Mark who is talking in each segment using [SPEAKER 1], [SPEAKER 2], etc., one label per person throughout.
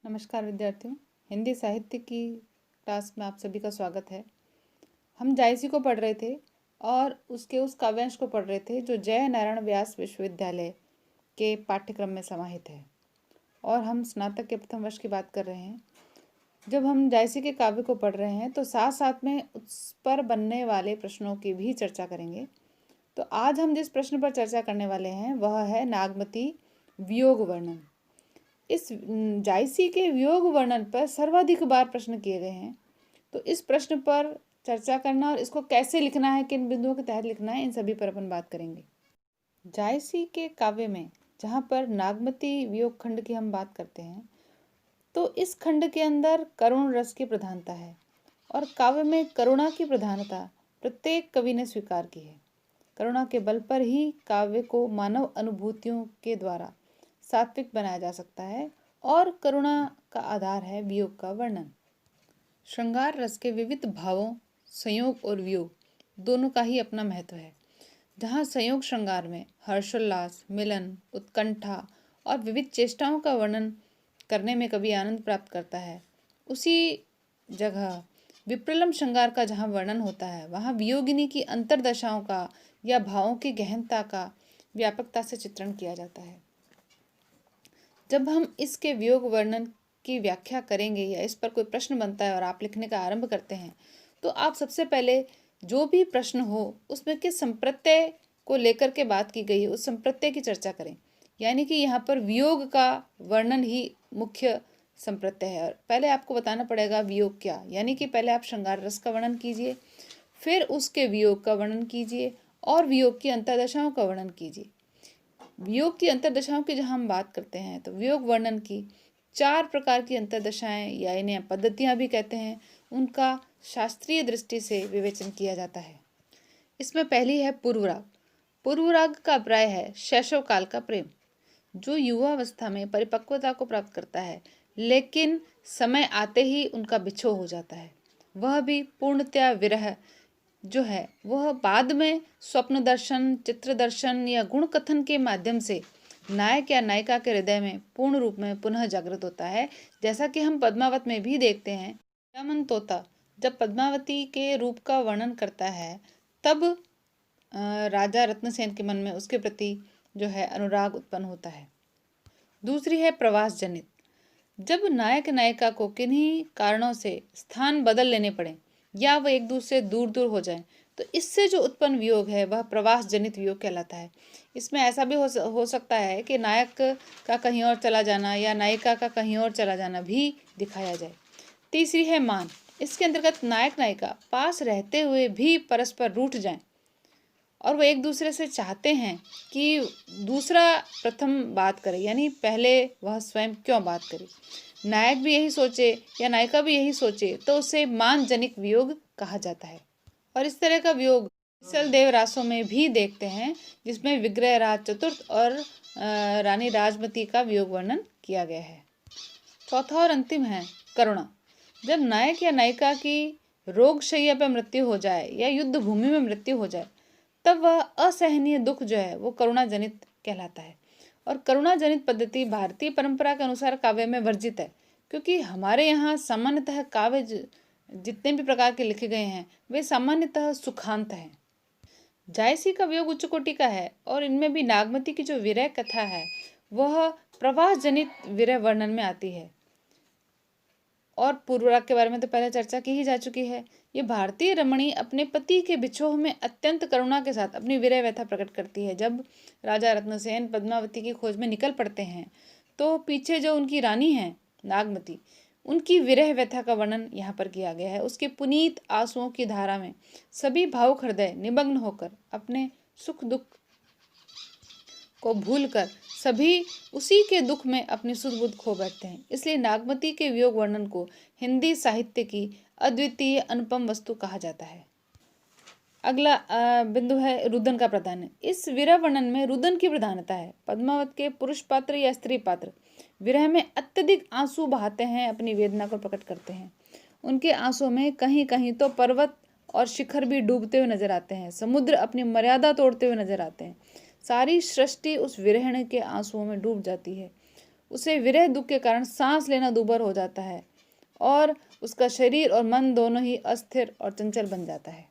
[SPEAKER 1] नमस्कार विद्यार्थियों, हिंदी साहित्य की क्लास में आप सभी का स्वागत है। हम जायसी को पढ़ रहे थे और उसके उस काव्यांश को पढ़ रहे थे जो जय नारायण व्यास विश्वविद्यालय के पाठ्यक्रम में समाहित है और हम स्नातक के प्रथम वर्ष की बात कर रहे हैं। जब हम जायसी के काव्य को पढ़ रहे हैं तो साथ साथ में उस पर बनने वाले प्रश्नों की भी चर्चा करेंगे। तो आज हम जिस प्रश्न पर चर्चा करने वाले हैं वह है नागमती वियोग वर्णन। इस जायसी के वियोग वर्णन पर सर्वाधिक बार प्रश्न किए गए हैं। तो इस प्रश्न पर चर्चा करना और इसको कैसे लिखना है, किन बिंदुओं के तहत लिखना है, इन सभी पर अपन बात करेंगे। जायसी के काव्य में जहाँ पर नागमती वियोग खंड की हम बात करते हैं तो इस खंड के अंदर करुण रस की प्रधानता है और काव्य में करुणा की प्रधानता प्रत्येक कवि ने स्वीकार की है। करुणा के बल पर ही काव्य को मानव अनुभूतियों के द्वारा सात्विक बनाया जा सकता है और करुणा का आधार है वियोग का वर्णन। श्रृंगार रस के विविध भावों, संयोग और वियोग दोनों का ही अपना महत्व है। जहाँ संयोग श्रृंगार में हर्षोल्लास, मिलन, उत्कंठा और विविध चेष्टाओं का वर्णन करने में कवि आनंद प्राप्त करता है, उसी जगह विप्रलम्ब श्रृंगार का जहाँ वर्णन होता है वहाँ वियोगिनी की अंतर्दशाओं का या भावों की गहनता का व्यापकता से चित्रण किया जाता है। जब हम इसके वियोग वर्णन की व्याख्या करेंगे या इस पर कोई प्रश्न बनता है और आप लिखने का आरंभ करते हैं तो आप सबसे पहले जो भी प्रश्न हो उसमें किस संप्रत्यय को लेकर के बात की गई है उस संप्रत्यय की चर्चा करें। यानी कि यहाँ पर वियोग का वर्णन ही मुख्य संप्रत्यय है और पहले आपको बताना पड़ेगा वियोग क्या। यानी कि पहले आप श्रृंगार रस का वर्णन कीजिए, फिर उसके वियोग का वर्णन कीजिए और वियोग की अंतर्दशाओं का वर्णन कीजिए। वियोग की अंतर्दशाओं की जहाँ हम बात करते हैं तो वियोग वर्णन की 4 प्रकार की अंतर्दशाएं या इन्हें पद्धतियां भी कहते हैं, उनका शास्त्रीय दृष्टि से विवेचन किया जाता है। इसमें पहली है पूर्वराग। पूर्वराग का अभिप्राय है शैशव काल का प्रेम, जो युवावस्था में परिपक्वता को प्राप्त करता है लेकिन समय आते ही उनका बिछोह हो जाता है। वह भी पूर्णतया विरह जो है वह बाद में स्वप्न दर्शन, चित्र दर्शन या गुण कथन के माध्यम से नायक या नायिका के हृदय में पूर्ण रूप में पुनः जागृत होता है। जैसा कि हम पद्मावत में भी देखते हैं, यामन तोता जब पद्मावती के रूप का वर्णन करता है तब राजा रत्नसेन के मन में उसके प्रति जो है अनुराग उत्पन्न होता है। दूसरी है प्रवास जनित। जब नायक नायिका को किन्हीं कारणों से स्थान बदल लेने पड़े या वह एक दूसरे दूर दूर हो जाए तो इससे जो उत्पन्न वियोग है वह प्रवास जनित वियोग कहलाता है। इसमें ऐसा भी हो सकता है कि नायक का कहीं और चला जाना या नायिका का कहीं और चला जाना भी दिखाया जाए। तीसरी है मान। इसके अंतर्गत नायक नायिका पास रहते हुए भी परस्पर रूठ जाएं और वो एक दूसरे से चाहते हैं कि दूसरा प्रथम बात करे, यानी पहले वह स्वयं क्यों बात करे। नायक भी यही सोचे या नायिका भी यही सोचे तो उसे मान जनिक वियोग कहा जाता है। और इस तरह का वियोग देव रासों में भी देखते हैं जिसमें विग्रह राज चतुर्थ और रानी राजमती का वियोग वर्णन किया गया है। चौथा और अंतिम है करुणा। जब नायक या नायिका की रोगशैया पर मृत्यु हो जाए या युद्ध भूमि में मृत्यु हो जाए तब वह असहनीय दुख जो है वो करुणा जनित कहलाता है। और करुणा जनित पद्धति भारतीय परंपरा के अनुसार काव्य में वर्जित है, क्योंकि हमारे यहाँ सामान्यतः काव्य जितने भी प्रकार के लिखे गए हैं वे सामान्यतः सुखांत हैं। जायसी का वियोग उच्च कोटि का है और इनमें भी नागमती की जो विरह कथा है वह प्रवास जनित विरह वर्णन में आती है। और पूर्वराग के बारे में तो पहले चर्चा की ही जा चुकी है। ये भारतीय रमणी अपने पति के बिछोह में अत्यंत करुणा के साथ अपनी विरह व्यथा प्रकट करती है। जब राजा रत्नसेन पद्मावती की खोज में निकल पड़ते हैं तो पीछे जो उनकी रानी है नागमती, उनकी विरह व्यथा का वर्णन यहाँ पर किया गया है। उसके पुनीत आंसुओं की धारा में सभी भावुक हृदय निमग्न होकर अपने सुख दुख को भूलकर सभी उसी के दुख में अपनी सुध बुध खो बैठते हैं। इसलिए नागमती के वियोग वर्णन को हिंदी साहित्य की अद्वितीय अनुपम वस्तु कहा जाता है। अगला बिंदु है रुदन का प्राधान्य। इस विरह वर्णन में रुदन की प्रधानता है। पद्मावत के पुरुष पात्र या स्त्री पात्र विरह में अत्यधिक आंसू बहाते हैं, अपनी वेदना को प्रकट करते हैं। उनके आंसुओं में कहीं कहीं तो पर्वत और शिखर भी डूबते हुए नजर आते हैं, समुद्र अपनी मर्यादा तोड़ते हुए नजर आते हैं। सारी सृष्टि उस विरहण के आंसुओं में डूब जाती है। उसे विरह दुख के कारण सांस लेना दूभर हो जाता है और उसका शरीर और मन दोनों ही अस्थिर और चंचल बन जाता है।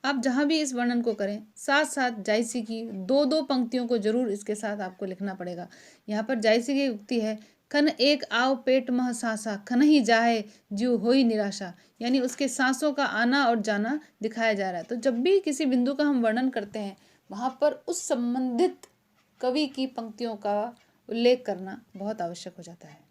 [SPEAKER 1] आप जहाँ भी इस वर्णन को करें, साथ साथ जायसी की दो दो पंक्तियों को जरूर इसके साथ आपको लिखना पड़ेगा। यहाँ पर जायसी की उक्ति है, खन एक आव पेट मह सांसा, खन ही जाए जीव होई निराशा। यानी उसके सांसों का आना और जाना दिखाया जा रहा है। तो जब भी किसी बिंदु का हम वर्णन करते हैं, वहाँ पर उस संबंधित कवि की पंक्तियों का उल्लेख करना बहुत आवश्यक हो जाता है।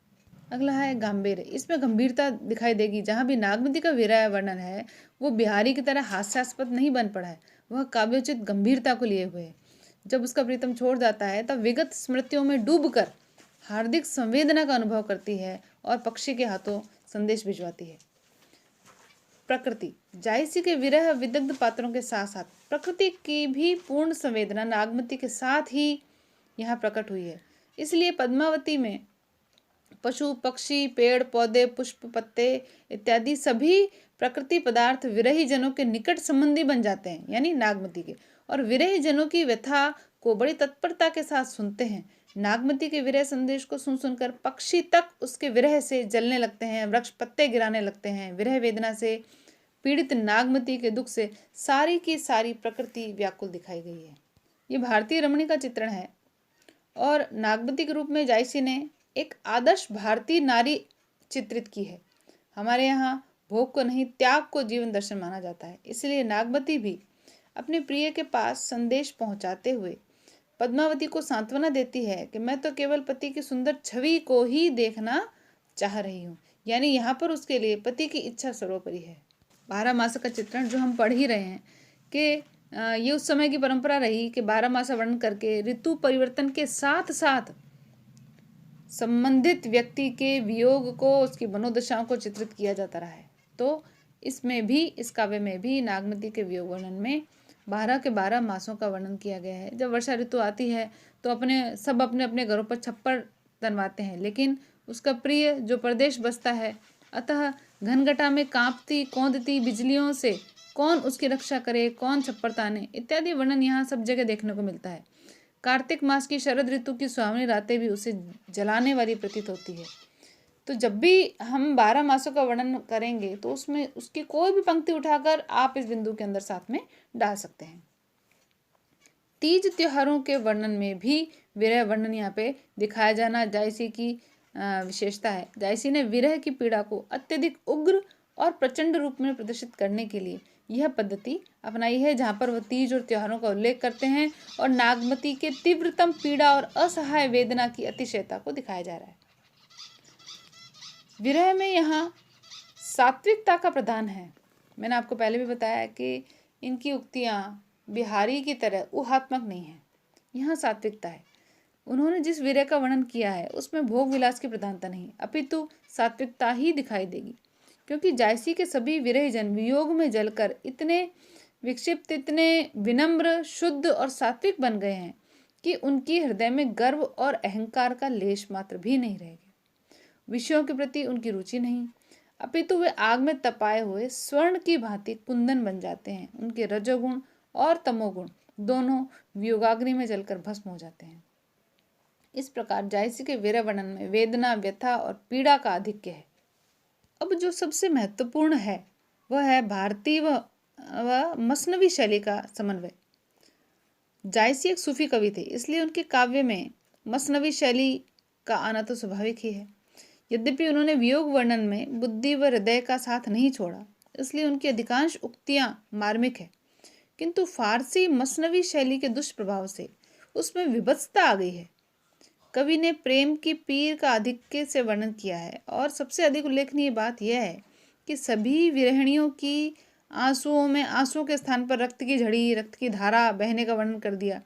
[SPEAKER 1] अगला है गांभीर्य। इसमें गंभीरता दिखाई देगी। जहाँ भी नागमती का विरह वर्णन है, वो बिहारी की तरह हास्यास्पद नहीं बन पड़ा है, वह काव्योचित गंभीरता को लिए हुए है। जब उसका प्रीतम छोड़ जाता है, तब विगत स्मृतियों में डूबकर हार्दिक संवेदना का अनुभव करती है और पक्षी के हाथों संदेश भिजवाती है। प्रकृति। जायसी के विरह विदग्ध पात्रों के साथ साथ प्रकृति की भी पूर्ण संवेदना नागमती के साथ ही यहाँ प्रकट हुई है। इसलिए पद्मावती में पशु पक्षी पेड़ पौधे पुष्प पत्ते इत्यादि सभी प्रकृति पदार्थ विरही जनों के निकट संबंधी बन जाते हैं, यानी नागमती के, और विरही जनों की व्यथा को बड़ी तत्परता के साथ सुनते हैं। नागमती के विरह संदेश को सुन सुनकर पक्षी तक उसके विरह से जलने लगते हैं, वृक्ष पत्ते गिराने लगते हैं। विरह वेदना से पीड़ित नागमती के दुख से सारी की सारी प्रकृति व्याकुल दिखाई गई है। ये भारतीय रमणी का चित्रण है और नागमती के रूप में जायसी ने एक आदर्श भारतीय नारी चित्रित की है। हमारे यहाँ भोग को नहीं, त्याग को जीवन दर्शन माना जाता है। इसलिए नागमती भी अपने प्रिय के पास संदेश पहुंचाते हुए पद्मावती को सांत्वना देती है कि मैं तो केवल पति की सुंदर छवि को ही देखना चाह रही हूँ। यानी यहाँ पर उसके लिए पति की इच्छा सर्वोपरि है। 12 मास का चित्रण जो हम पढ़ ही रहे हैं कि ये उस समय की परंपरा रही कि 12 मास वर्णन करके ऋतु परिवर्तन के साथ साथ संबंधित व्यक्ति के वियोग को, उसकी मनोदशाओं को चित्रित किया जाता रहा है। तो इसमें भी, इस काव्य में भी नागमती के वियोग वर्णन में 12 के 12 मासों का वर्णन किया गया है। जब वर्षा ऋतु आती है तो सब अपने अपने घरों पर छप्पर तनवाते हैं, लेकिन उसका प्रिय जो प्रदेश बसता है, अतः घनघटा में कांपती कौंधती बिजलियों से कौन उसकी रक्षा करे, कौन छप्पर ताने इत्यादि वर्णन यहाँ सब जगह देखने को मिलता है। कार्तिक मास की शरद ऋतु की सुहावनी रातें भी उसे जलाने वाली प्रतीत होती है। तो जब भी हम 12 मासों का वर्णन करेंगे तो उसमें उसकी कोई भी पंक्ति उठाकर आप इस बिंदु के अंदर साथ में डाल सकते हैं। तीज त्योहारों के वर्णन में भी विरह वर्णन यहाँ पे दिखाया जाना जायसी की विशेषता है। जायसी ने विरह की पीड़ा को अत्यधिक उग्र और प्रचंड रूप में प्रदर्शित करने के लिए यह पद्धति अपनाई है, जहाँ पर वह तीज और त्योहारों का उल्लेख करते हैं और नागमती के तीव्रतम पीड़ा और असहाय वेदना की अतिशयता को दिखाया जा रहा है। विरह में यहाँ सात्विकता का प्रधान है। मैंने आपको पहले भी बताया कि इनकी उक्तियाँ बिहारी की तरह ऊहात्मक नहीं है, यहाँ सात्विकता है। उन्होंने जिस विरह का वर्णन किया है उसमें भोग विलास की प्रधानता नहीं, अपितु सात्विकता ही दिखाई देगी, क्योंकि जायसी के सभी विरह जन वियोग में जलकर इतने विक्षिप्त, इतने विनम्र, शुद्ध और सात्विक बन गए हैं कि उनकी हृदय में गर्व और अहंकार का लेश मात्र भी नहीं रह गया। विषयों के प्रति उनकी रुचि नहीं, अपितु वे आग में तपाए हुए स्वर्ण की भांति कुंदन बन जाते हैं। उनके रजोगुण और तमोगुण दोनों वियोगाग्नि में जलकर भस्म हो जाते हैं। इस प्रकार जायसी के विरह वर्णन में वेदना, व्यथा और पीड़ा का आधिक्य है। अब जो सबसे महत्वपूर्ण है वह है भारतीय व मसनवी शैली का समन्वय। जायसी एक सूफी कवि थे, इसलिए उनके काव्य में मसनवी शैली का आना तो स्वाभाविक ही है। यद्यपि उन्होंने वियोग वर्णन में बुद्धि व हृदय का साथ नहीं छोड़ा, इसलिए उनकी अधिकांश उक्तियां मार्मिक है, किंतु फारसी मसनवी शैली के दुष्प्रभाव से उसमें विभत्सता आ गई है। कवि ने प्रेम की पीर का आधिक्य से वर्णन किया है और सबसे अधिक उल्लेखनीय बात यह है कि सभी विरहिणियों की आंसुओं में आंसुओं के स्थान पर रक्त की झड़ी, रक्त की धारा बहने का वर्णन कर दिया।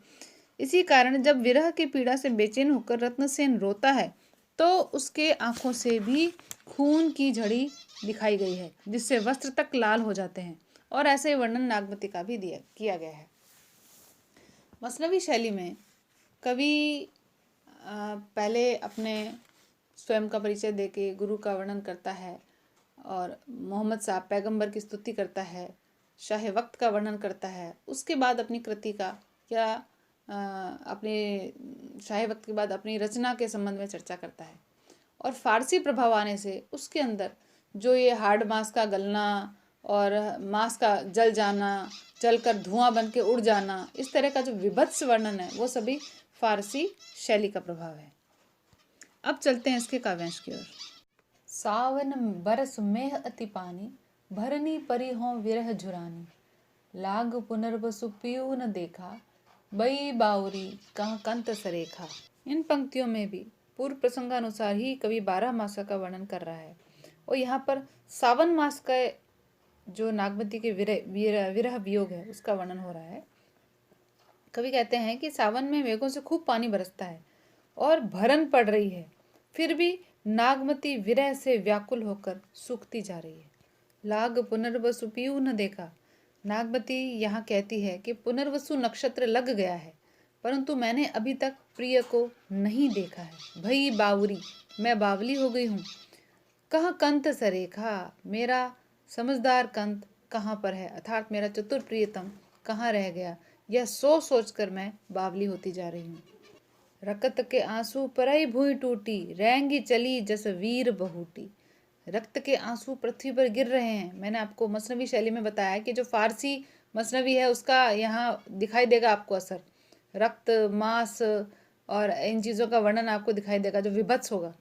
[SPEAKER 1] इसी कारण जब विरह की पीड़ा से बेचैन होकर रत्नसेन रोता है तो उसके आंखों से भी खून की झड़ी दिखाई गई है, जिससे वस्त्र तक लाल हो जाते हैं। और ऐसे वर्णन नागमती का भी किया गया है। मसनवी शैली में कवि पहले अपने स्वयं का परिचय देके गुरु का वर्णन करता है और मोहम्मद साहब पैगंबर की स्तुति करता है, शाह वक्त का वर्णन करता है, उसके बाद अपनी कृति का या अपने शाही वक्त के बाद अपनी रचना के संबंध में चर्चा करता है। और फारसी प्रभाव आने से उसके अंदर जो ये हार्ड मांस का गलना और मांस का जल जाना, जलकर धुआं बन के उड़ जाना, इस तरह का जो विभत्स वर्णन है वो सभी फारसी शैली का प्रभाव है। अब चलते हैं इसके काव्यांश की ओर। सावन बरस मेह अति पानी, भरनी परी हों विरह झुरानी। लाग पुनर्वसु पियू न देखा, बई बाउरी कहाँ कंत सरेखा। इन पंक्तियों में भी पूर्व प्रसंगानुसार ही कवि 12 मास का वर्णन कर रहा है और यहाँ पर सावन मास का जो नागमती के विरह वियोग है उसका वर्णन हो रहा है। कवि कहते हैं कि सावन में मेघों से खूब पानी बरसता है और भरन पड़ रही है, फिर भी नागमती विरह से व्याकुल होकर सूखती जा रही है। लाग पुनर्वसु पियू न देखा। नागमती यहाँ कहती है कि पुनर्वसु नक्षत्र लग गया है, परंतु मैंने अभी तक प्रिय को नहीं देखा है। भई बावरी, मैं बावली हो गई हूँ। कहाँ कंत सरेखा, मेरा समझदार कंत कहाँ पर है, अर्थात मेरा चतुर प्रियतम कहाँ रह गया, यह सोच सोच कर मैं बावली होती जा रही हूँ। रकत के आंसू परई भूई टूटी, रेंगी चली जस वीर बहूटी। रक्त के आंसू पृथ्वी पर गिर रहे हैं। मैंने आपको मसनवी शैली में बताया कि जो फारसी मसनवी है उसका यहाँ दिखाई देगा आपको असर। रक्त, मांस और इन चीज़ों का वर्णन आपको दिखाई देगा जो विभत्स होगा।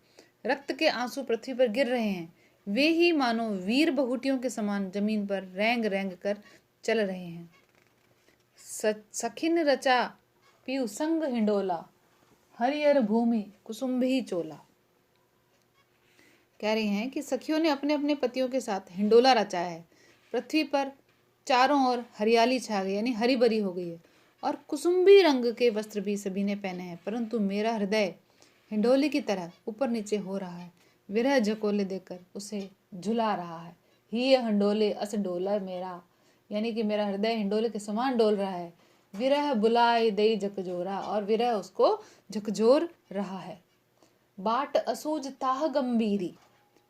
[SPEAKER 1] रक्त के आंसू पृथ्वी पर गिर रहे हैं, वे ही मानो वीर बहुटियों के समान जमीन पर रेंग रेंग कर चल रहे हैं। सखिन रचा पीयू संग हिंडोला, हरियर भूमि कुसुम्भी चोला। कह रही हैं कि सखियों ने अपने अपने पतियों के साथ हिंडोला रचाया है। पृथ्वी पर चारों ओर हरियाली छा गई, यानी हरी भरी हो गई है, और कुसुम्बी रंग के वस्त्र भी सभी ने पहने हैं, परंतु मेरा हृदय हिंडोले की तरह ऊपर नीचे हो रहा है। विरह झकोले देकर उसे झुला रहा है। ही हिंडोले अस डोला मेरा, यानी कि मेरा हृदय हिंडोले के समान डोल रहा है। विरह बुलाए दई झकझोरा, और विरह उसको झकझोर रहा है। बाट असूझ ताह गंभीरी,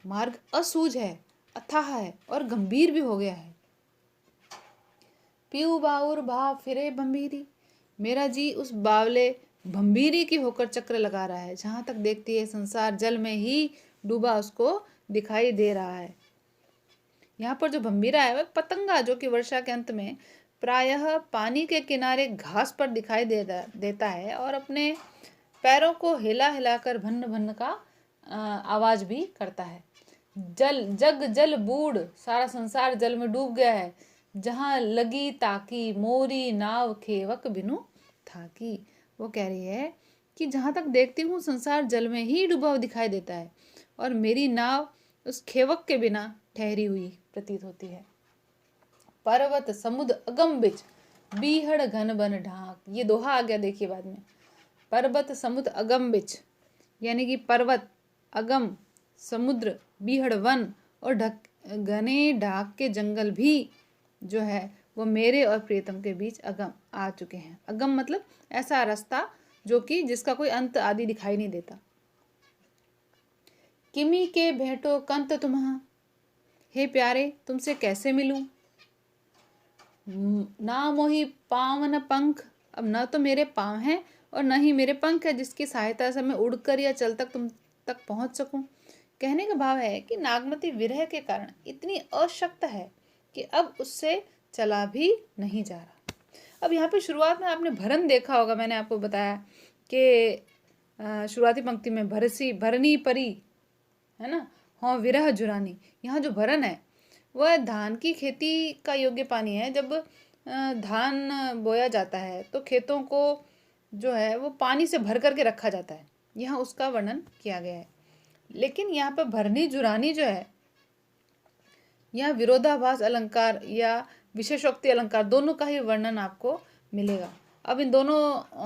[SPEAKER 1] मार्ग असूझ है, अथाह है और गंभीर भी हो गया है। पीऊ बाउर भाव फिरे भंभीरी, मेरा जी उस बावले भंभीरी की होकर चक्र लगा रहा है। जहां तक देखती है संसार जल में ही डूबा उसको दिखाई दे रहा है। यहाँ पर जो भंभीरा है वह पतंगा, जो कि वर्षा के अंत में प्रायः पानी के किनारे घास पर दिखाई देता है और अपने पैरों को हिला हिलाकर भन्न भन्न का आवाज भी करता है। जल बूढ़, सारा संसार जल में डूब गया है। जहां लगी ताकी, मोरी नाव खेवक बिनु थाकी। वो कह रही है कि जहां तक देखती हूँ संसार जल में ही डूबा हुआ दिखाई देता है और मेरी नाव उस खेवक के बिना ठहरी हुई प्रतीत होती है। पर्वत समुद्र अगम बिच, बीहड़ घन बन ढाक। ये दोहा आ गया देखिए बाद में। पर्वत समुद्र अगम बिच, यानी कि पर्वत, अगम समुद्र, बीहड़ वन और घने ढाक के जंगल भी जो है वो मेरे और प्रियतम के बीच अगम आ चुके हैं। अगम मतलब ऐसा रास्ता जो कि जिसका कोई अंत आदि दिखाई नहीं देता। किमी के भेंटो कंत तुम्हा, हे प्यारे तुमसे कैसे मिलूं। ना मोही पाँव न पंख, अब न तो मेरे पाँव हैं और न ही मेरे पंख है जिसकी सहायता से मैं उड़कर या चल तक तुम तक पहुंच सकूं। कहने का भाव है कि नागमती विरह के कारण इतनी अशक्त है कि अब उससे चला भी नहीं जा रहा। अब यहाँ पे शुरुआत में आपने भरन देखा होगा, मैंने आपको बताया कि शुरुआती पंक्ति में भरनी परी है ना, हाँ विरह जुरानी। यहाँ जो भरन है वह धान की खेती का योग्य पानी है। जब धान बोया जाता है तो खेतों को जो है वो पानी से भर करके रखा जाता है, यहाँ उसका वर्णन किया गया है। लेकिन यहाँ पर भरनी जुरानी जो है, यहाँ विरोधाभास अलंकार या विशेषोक्ति अलंकार दोनों का ही वर्णन आपको मिलेगा। अब इन दोनों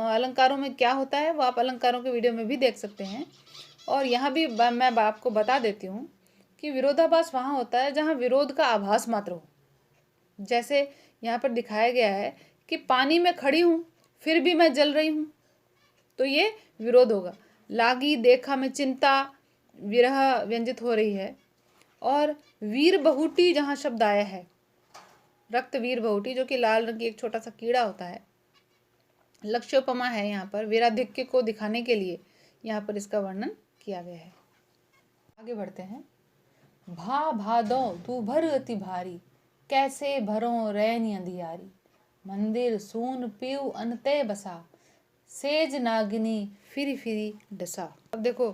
[SPEAKER 1] अलंकारों में क्या होता है वो आप अलंकारों के वीडियो में भी देख सकते हैं। और यहाँ भी मैं आपको बता देती हूँ कि विरोधाभास वहाँ होता है जहाँ विरोध का आभास मात्र हो। जैसे यहाँ पर दिखाया गया है कि पानी में खड़ी हूँ फिर भी मैं जल रही हूँ, तो ये विरोध होगा। लागी देखा में चिंता विरह व्यंजित हो रही है। और वीर बहुटी जहाँ शब्द आया है, रक्त वीर बहुटी जो कि लाल रंग की एक छोटा सा कीड़ा होता है, लक्ष्योपमा है यहाँ पर, वीराधिक्य को दिखाने के लिए यहाँ पर इसका वर्णन किया गया है। आगे बढ़ते हैं। भा भादो तू भर अति भारी, कैसे भरो रैन अंधियारी, मंदिर सून पीऊ अनते बसा, सेज नागिनी फिरी फिरी डसा। अब देखो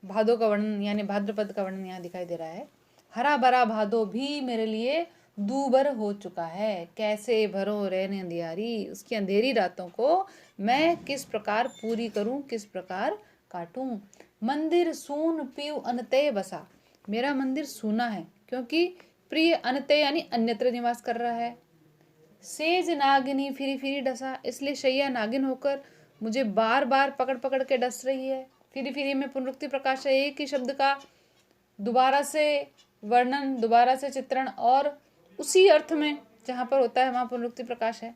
[SPEAKER 1] भादो का वर्णन यानी भाद्रपद का वर्णन यहाँ दिखाई दे रहा है। हरा भरा भादो भी मेरे लिए दूभर हो चुका है, कैसे भरो रैन अंधियारी, उसकी अंधेरी रातों को मैं किस प्रकार पूरी करूं, किस प्रकार काटूं। मंदिर सून पीऊ अनते बसा, मेरा मंदिर सूना है क्योंकि प्रिय अनते यानी अन्यत्र निवास कर रहा है। सेज नागिनी फिरी फिरी डसा, इसलिए शैया नागिन होकर मुझे बार बार पकड़ पकड़ के डस रही है। फिरी फिरी में पुनरुक्ति प्रकाश है, एक ही शब्द का दोबारा से वर्णन, दोबारा से चित्रण और उसी अर्थ में जहां पर होता है वहां पुनरुक्ति प्रकाश है।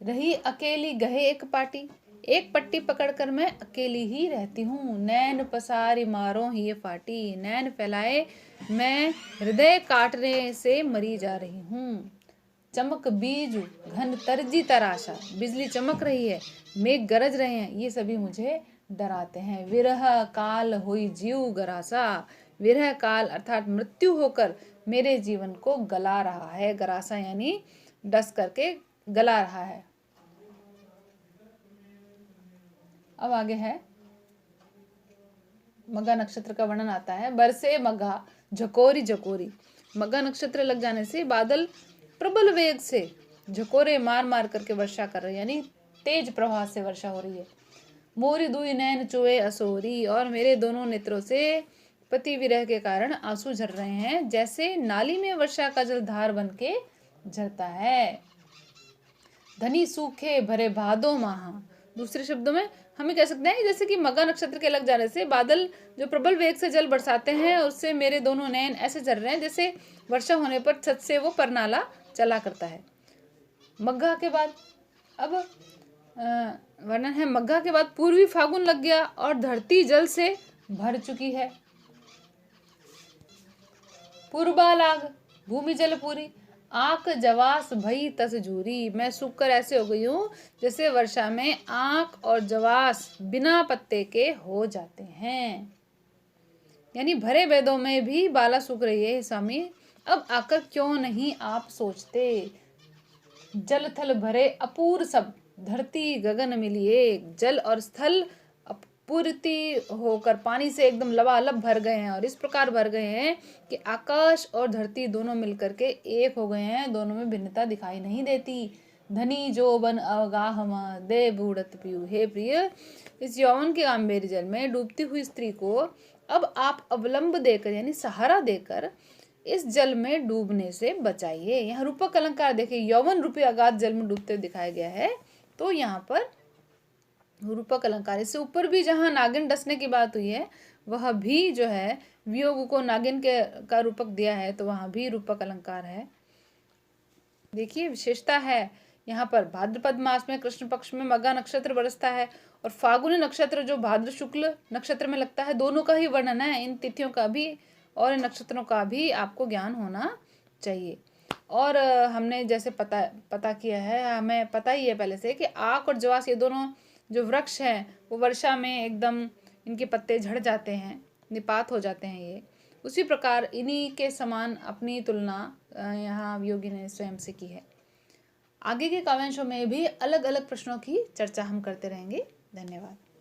[SPEAKER 1] रही अकेली गहे एक पाटी, एक पट्टी पकड़कर मैं अकेली ही रहती हूँ। नैन पसारी मारो ही ये फाटी, नैन फैलाए मैं हृदय काटने से मरी जा रही हूँ। चमक बीज घन तरजी तराशा, बिजली चमक रही है, मेघ गरज रहे हैं, ये सभी मुझे डराते हैं। विरह काल हुई जीव गरासा, विरह काल अर्थात मृत्यु होकर मेरे जीवन को गला रहा है। गरासा यानी डस करके गला रहा है। अब आगे है मघा नक्षत्र का वर्णन आता है। बरसे मघा झकोरी झकोरी, मघा नक्षत्र लग जाने से बादल प्रबल वेग से झकोरे मार मार करके वर्षा कर रही है, यानी तेज प्रवाह से वर्षा हो रही है। मोरी दुई नैन चुए असोरी, और मेरे दोनों नेत्रों से पति विरह के कारण आंसू झर रहे हैं, जैसे नाली में वर्षा का जल धार बन के झरता है। धनी सूखे भरे भादो महा, दूसरे शब्दों में हमें कह सकते हैं जैसे कि मघा नक्षत्र के लग जाने से बादल जो प्रबल वेग से जल बरसाते हैं, उससे मेरे दोनों नैन ऐसे झर रहे हैं जैसे वर्षा होने पर छत से वो परनाला चला करता है। मघा के बाद अब वर्णन है, मघा के बाद पूर्वी फागुन लग गया और धरती जल से भर चुकी है। पूर्वा लाग भूमि जल पूरी, आंख जवास भई तस झूरी, मैं सूखकर ऐसे हो गई हूँ जैसे वर्षा में आंख और जवास बिना पत्ते के हो जाते हैं। यानी भरे वेदों में भी बाला सूख रही है स्वामी, अब आकर क्यों नहीं आप सोचते। जल थल भरे अपूर सब, धरती गगन मिली एक, जल और स्थल पूर्ति होकर पानी से एकदम लबालब भर गए हैं, और इस प्रकार भर गए हैं कि आकाश और धरती दोनों मिलकर के एक हो गए हैं, दोनों में भिन्नता दिखाई नहीं देती। धनी जो बन अवगाहम दे बूढ़त पीयू, हे प्रिय, इस यौवन के गांभीर्य जल में डूबती हुई स्त्री को अब आप अवलंब देकर यानी सहारा देकर इस जल में डूबने से बचाइए। यहाँ रूपक अलंकार देखिए, यौवन रूपी अगाध जल में डूबते दिखाया गया है, तो यहाँ पर रूपक अलंकार। इससे ऊपर भी जहाँ नागिन डसने की बात हुई है वह भी जो है वियोग को नागिन के का रूपक दिया है, तो वहां भी रूपक अलंकार है। देखिए विशेषता है यहाँ पर, भाद्रपद मास में कृष्ण पक्ष में मघा नक्षत्र बरसता है और फागुनी नक्षत्र जो भाद्र शुक्ल नक्षत्र में लगता है, दोनों का ही वर्णन है। इन तिथियों का भी और इन नक्षत्रों का भी आपको ज्ञान होना चाहिए। और हमने जैसे पता किया है, हमें पता ही है पहले से कि आक और जवास ये दोनों जो वृक्ष हैं वो वर्षा में एकदम इनके पत्ते झड़ जाते हैं, निपात हो जाते हैं। ये उसी प्रकार इन्हीं के समान अपनी तुलना यहाँ योगी ने स्वयं से की है। आगे के काव्यांशों में भी अलग अलग प्रश्नों की चर्चा हम करते रहेंगे। धन्यवाद।